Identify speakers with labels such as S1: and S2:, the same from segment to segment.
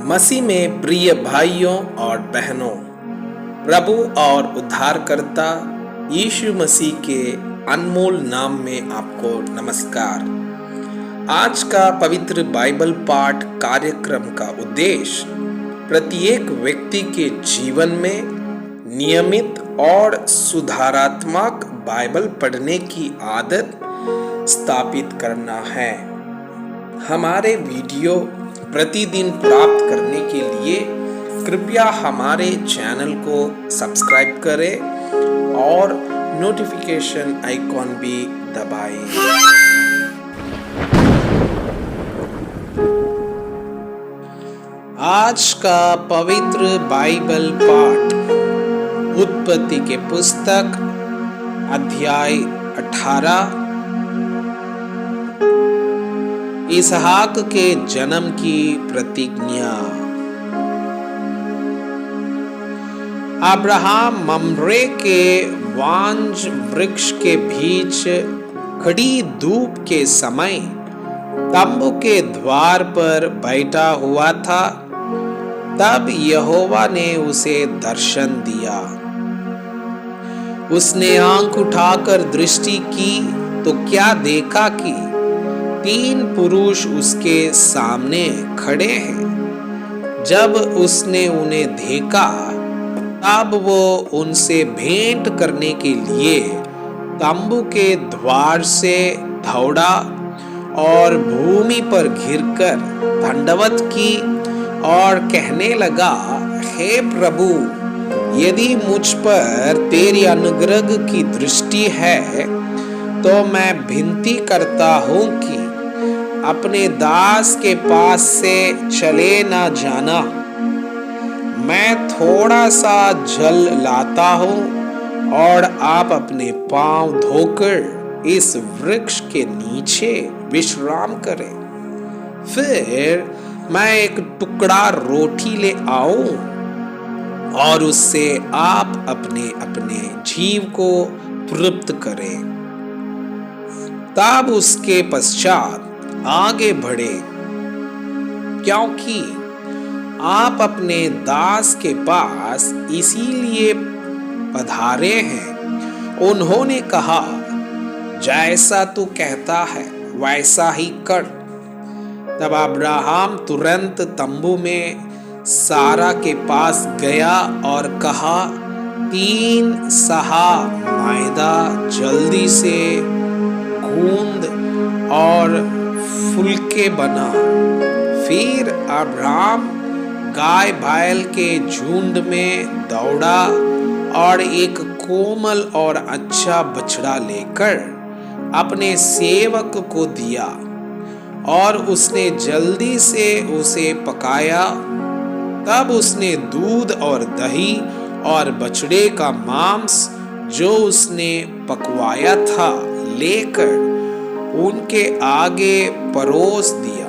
S1: मसीह में प्रिय भाइयों और बहनों, प्रभु और उद्धारकर्ता यीशु मसीह के अनमोल नाम में आपको नमस्कार। आज का पवित्र बाइबल पाठ कार्यक्रम का उद्देश्य प्रत्येक व्यक्ति के जीवन में नियमित और सुधारात्मक बाइबल पढ़ने की आदत स्थापित करना है। हमारे वीडियो प्रतिदिन प्राप्त करने के लिए कृपया हमारे चैनल को सब्सक्राइब करें और नोटिफिकेशन आइकॉन भी दबाएं। आज का पवित्र बाइबल पाठ उत्पत्ति के पुस्तक अध्याय 18 इसहाक के जन्म की प्रतिज्ञा। अब्राहम मम्रे के वांज वृक्ष के बीच खड़ी धूप के समय तंबू के द्वार पर बैठा हुआ था। तब यहोवा ने उसे दर्शन दिया। उसने आंख उठाकर दृष्टि की तो क्या देखा कि 3 पुरुष उसके सामने खड़े हैं। जब उसने उन्हें देखा तब वो उनसे भेंट करने के लिए तंबू के द्वार से दौड़ा और भूमि पर गिरकर दंडवत की और कहने लगा, हे प्रभु, यदि मुझ पर तेरी अनुग्रह की दृष्टि है तो मैं विनती करता हूं कि अपने दास के पास से चले ना जाना। मैं थोड़ा सा जल लाता हूं और आप अपने पांव धोकर इस वृक्ष के नीचे विश्राम करें। फिर मैं एक टुकड़ा रोटी ले आऊं और उससे आप अपने अपने जीव को तृप्त करें। तब उसके पश्चात आगे बढ़े, क्योंकि आप अपने दास के पास इसीलिए पधारे हैं। उन्होंने कहा, जैसा तू कहता है वैसा ही कर। तब अब्राहम तुरंत तंबू में सारा के पास गया और कहा, 3 सहा मैदा जल्दी से गूंद और फुलके बना। फिर अब्राहम गाय बैल के झुंड में दौड़ा और एक कोमल और अच्छा बछड़ा लेकर अपने सेवक को दिया और उसने जल्दी से उसे पकाया। तब उसने दूध और दही और बछड़े का मांस जो उसने पकवाया था लेकर उनके आगे परोस दिया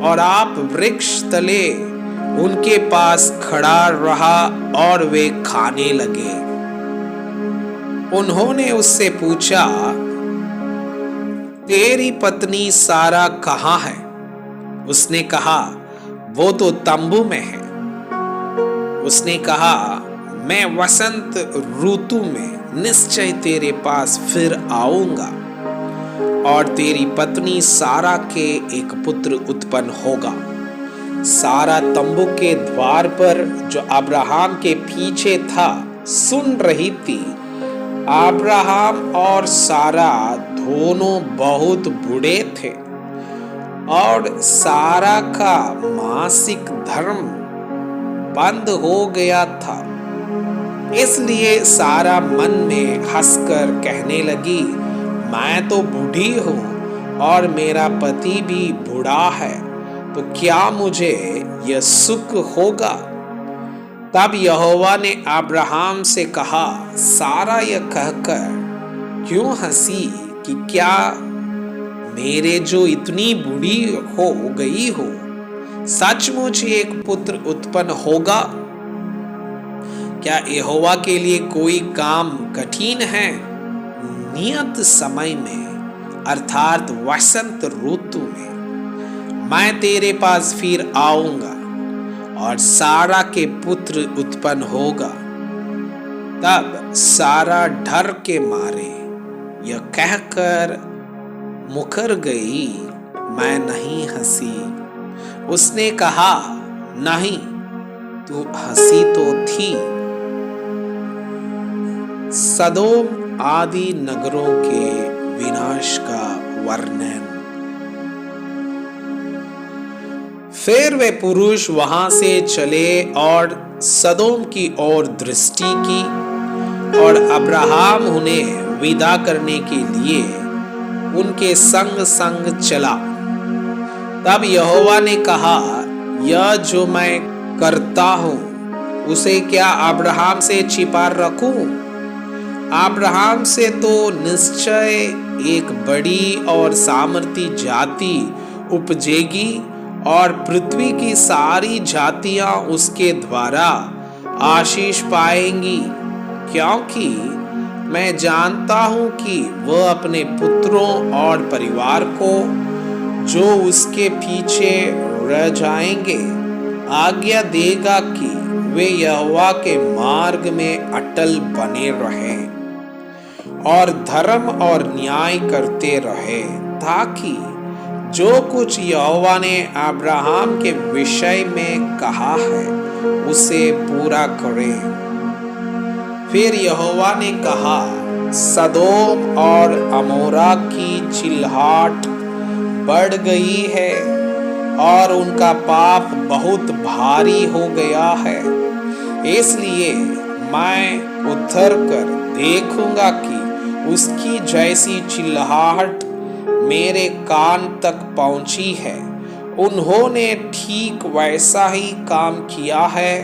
S1: और आप वृक्ष तले उनके पास खड़ा रहा और वे खाने लगे। उन्होंने उससे पूछा, तेरी पत्नी सारा कहाँ है? उसने कहा, वो तो तंबू में है। उसने कहा, मैं वसंत ऋतु में निश्चय तेरे पास फिर आऊंगा और तेरी पत्नी सारा के एक पुत्र उत्पन्न होगा। सारा तंबू के द्वार पर जो अब्राहम के पीछे था सुन रही थी। अब्राहम और सारा दोनों बहुत बूढ़े थे और सारा का मासिक धर्म बंद हो गया था। इसलिए सारा मन में हंसकर कहने लगी, मैं तो बूढ़ी हूं और मेरा पति भी बूढ़ा है, तो क्या मुझे यह सुख होगा? तब यहोवा ने अब्राहम से कहा, सारा यह कहकर क्यों हंसी कि क्या मेरे जो इतनी बूढ़ी हो गई हो सचमुच एक पुत्र उत्पन्न होगा? क्या यहोवा के लिए कोई काम कठिन है? नियत समय में अर्थात वसंत ऋतु में मैं तेरे पास फिर आऊंगा और सारा के पुत्र उत्पन्न होगा। तब सारा डर के मारे यह कहकर मुकर गई, मैं नहीं हंसी। उसने कहा, नहीं, तू हंसी तो थी। सदोम आदि नगरों के विनाश का वर्णन। फिर वे पुरुष वहां से चले और सदोम की ओर दृष्टि की, और अब्राहम उन्हें विदा करने के लिए उनके संग संग चला। तब यहोवा ने कहा, यह जो मैं करता हूं उसे क्या अब्राहम से छिपा रखूं? अब्राहम से तो निश्चय एक बड़ी और सामर्थी जाति उपजेगी, और पृथ्वी की सारी जातियां उसके द्वारा आशीष पाएंगी, क्योंकि मैं जानता हूं कि वह अपने पुत्रों और परिवार को, जो उसके पीछे रह जाएंगे, आज्ञा देगा कि वे यहोवा के मार्ग में अटल बने रहें और धर्म और न्याय करते रहे, ताकि जो कुछ यहोवा ने अब्राहम के विषय में कहा है उसे पूरा करें। फिर यहोवा ने कहा, सदोम और अमोरा की चिल्लाहट बढ़ गई है और उनका पाप बहुत भारी हो गया है, इसलिए मैं उतर कर देखूंगा कि उसकी जैसी चिल्लाहट मेरे कान तक पहुंची है। उन्होंने ठीक वैसा ही काम किया है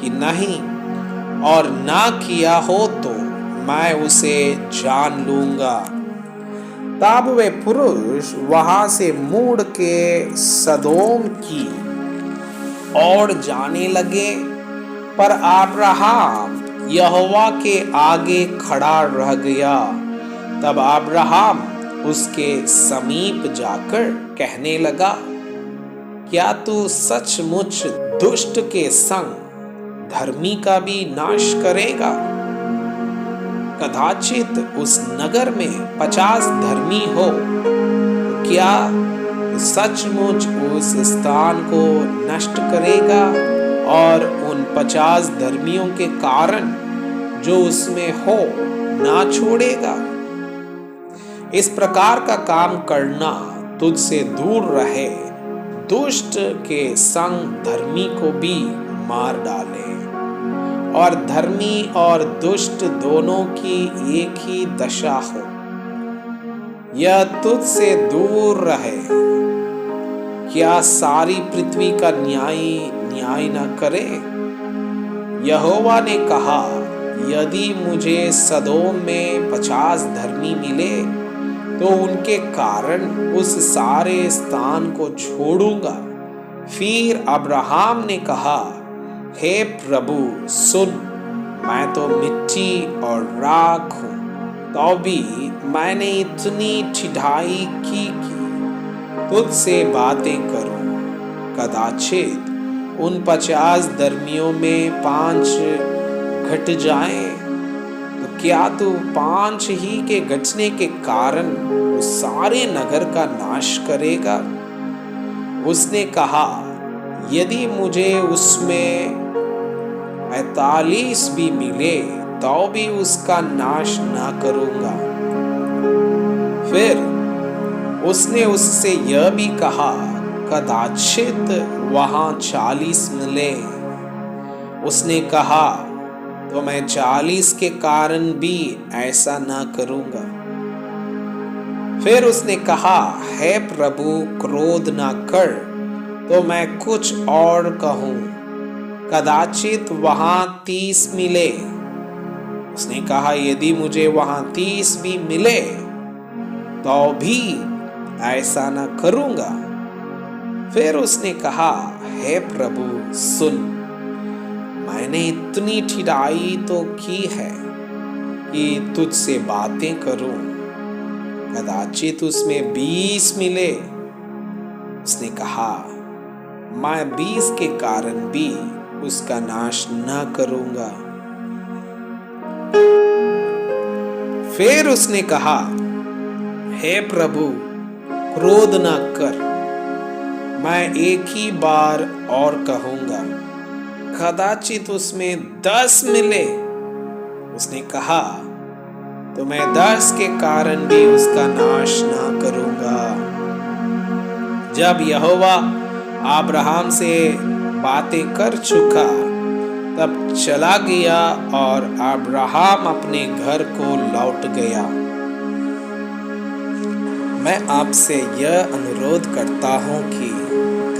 S1: कि नहीं, और ना किया हो तो मैं उसे जान लूंगा। तब वे पुरुष वहां से मुड़ के सदोम की ओर जाने लगे, पर अब्राहम यहोवा के आगे खड़ा रह गया। तब अब्राहम उसके समीप जाकर कहने लगा, क्या तू सचमुच दुष्ट के संग धर्मी का भी नाश करेगा? कदाचित उस नगर में 50 धर्मी हो, तो क्या सचमुच उस स्थान को नष्ट करेगा और उन 50 धर्मियों के कारण जो उसमें हो ना छोड़ेगा? इस प्रकार का काम करना तुझसे दूर रहे। दुष्ट के संग धर्मी को भी मार डाले, और धर्मी और दुष्ट दोनों की एक ही दशा हो। यह तुझसे दूर रहे। क्या सारी पृथ्वी का न्याय न करे? यहोवा ने कहा, यदि मुझे सदोम में 50 धर्मी मिले तो उनके कारण उस सारे स्थान को छोड़ूंगा। फिर अब्राहम ने कहा, हे प्रभु सुन, मैं तो मिट्टी और राख हूं, तो भी मैंने इतनी ठिठाई की तुझसे बातें करूं। कदाचित उन 50 धर्मियों में 5 घट जाएं, तो क्या तू 5 ही के घटने के कारण उस सारे नगर का नाश करेगा? उसने कहा, यदि मुझे उसमें 45 भी मिले तो भी उसका नाश ना करूंगा। फिर उसने उससे यह भी कहा, कदाचित वहां 40 मिले। उसने कहा, तो मैं 40 के कारण भी ऐसा ना करूंगा। फिर उसने कहा, हे प्रभु क्रोध ना कर, तो मैं कुछ और कहूं। कदाचित वहां 30 मिले। उसने कहा, यदि मुझे वहां 30 भी मिले तो भी ऐसा ना करूंगा। फिर उसने कहा, हे प्रभु सुन, मैंने इतनी ठिठाई तो की है कि तुझसे बातें करूं। कदाचित उसमें 20 मिले। उसने कहा, मैं बीज के कारण भी उसका नाश न करूंगा। फिर उसने कहा, हे प्रभु, क्रोध न कर, मैं एक ही बार और कहूंगा, कदाचित उसमें 10 मिले। उसने कहा, तो मैं 10 के कारण भी उसका नाश ना करूंगा। जब यहोवा अब्राहम से बातें कर चुका, तब चला गया और अब्राहम अपने घर को लौट गया। मैं आपसे यह अनुरोध करता हूँ कि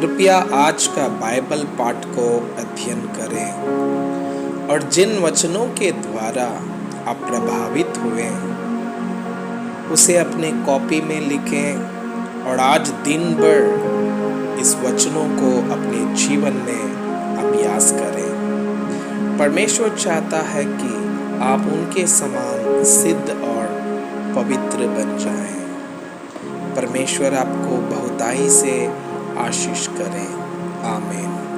S1: कृपया आज का बाइबल पाठ को अध्ययन करें और जिन वचनों के द्वारा आप प्रभावित हुए उसे अपने कॉपी में लिखें और आज दिन भर इस वचनों को अपने जीवन में अभ्यास करें। परमेश्वर चाहता है कि आप उनके समान सिद्ध और पवित्र बन जाएं। परमेश्वर आपको बहुताई से आशीष करें। आमीन।